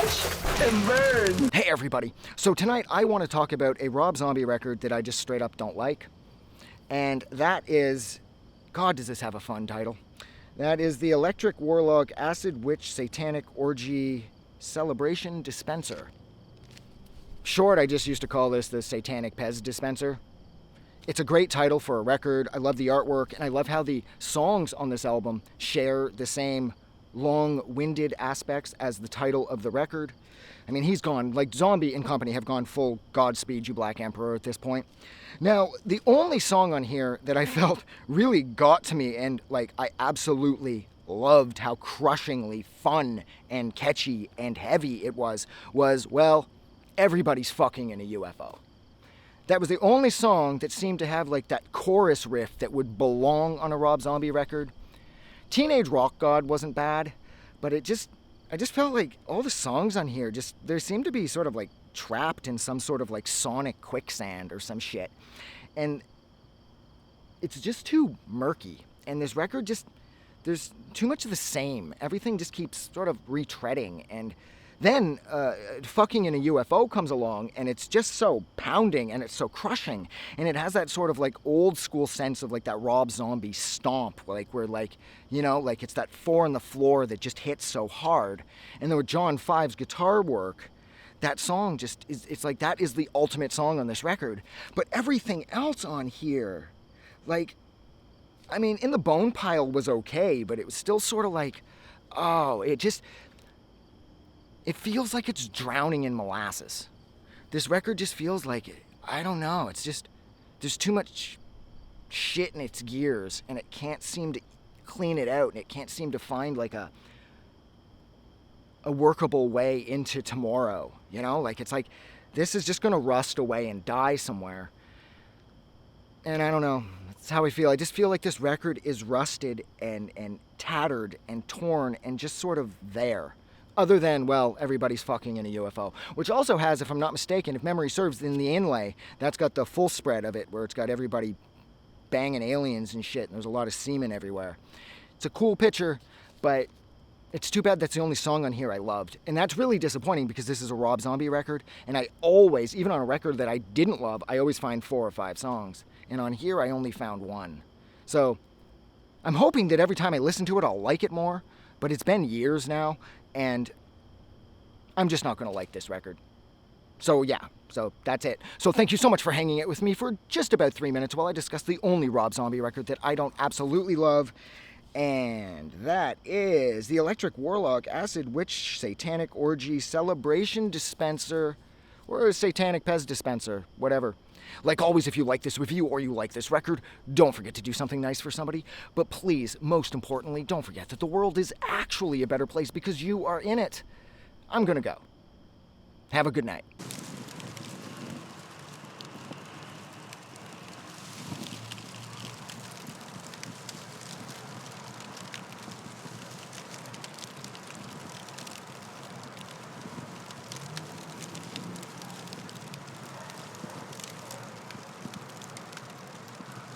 watch and burn. Hey everybody, so tonight I want to talk about a Rob Zombie record that I just straight up don't like. And that is, God does this have a fun title. That is the Electric Warlock Acid Witch Satanic Orgy Celebration Dispenser. Short, I just used to call this the Satanic Pez Dispenser. It's a great title for a record. I love the artwork, and I love how the songs on this album share the same long-winded aspects as the title of the record. I mean, he's gone, like Zombie and company have gone full Godspeed You Black Emperor at this point. Now, the only song on here that I felt really got to me and like I absolutely loved how crushingly fun and catchy and heavy it was, well, Everybody's Fucking in a UFO. That was the only song that seemed to have like that chorus riff that would belong on a Rob Zombie record. Teenage Rock God wasn't bad, but I just felt like all the songs on here there seemed to be sort of like trapped in some sort of like sonic quicksand or some shit. And it's just too murky. And this record there's too much of the same. Everything just keeps sort of retreading. And then Fucking in a UFO comes along, and it's just so pounding, and it's so crushing, and it has that sort of like old school sense of like that Rob Zombie stomp, like where like, you know, like it's that 4 on the floor that just hits so hard. And then with John 5's guitar work, that song it's like that is the ultimate song on this record. But everything else on here, like, I mean, In the Bone Pile was okay, but it was still sort of like, oh, it feels like it's drowning in molasses. This record just feels like, I don't know, it's just, there's too much shit in its gears, and it can't seem to clean it out, and it can't seem to find like a workable way into tomorrow, you know? Like, it's like, this is just gonna rust away and die somewhere. And I don't know, that's how I feel. I just feel like this record is rusted and tattered and torn and just sort of there. Other than, well, Everybody's Fucking in a UFO, which also has, if I'm not mistaken, if memory serves, in the inlay, that's got the full spread of it, where it's got everybody banging aliens and shit, and there's a lot of semen everywhere. It's a cool picture, but it's too bad that's the only song on here I loved. And that's really disappointing because this is a Rob Zombie record, and I always, even on a record that I didn't love, I always find 4 or 5 songs. And on here, I only found 1. So I'm hoping that every time I listen to it, I'll like it more, but it's been years now, and I'm just not going to like this record. So yeah, so that's it. So thank you so much for hanging out with me for just about 3 minutes while I discuss the only Rob Zombie record that I don't absolutely love. And that is the Electric Warlock Acid Witch Satanic Orgy Celebration Dispenser, or Satanic Pez Dispenser, whatever. Like always, if you like this review or you like this record, don't forget to do something nice for somebody. But please, most importantly, don't forget that the world is actually a better place because you are in it. I'm gonna go. Have a good night.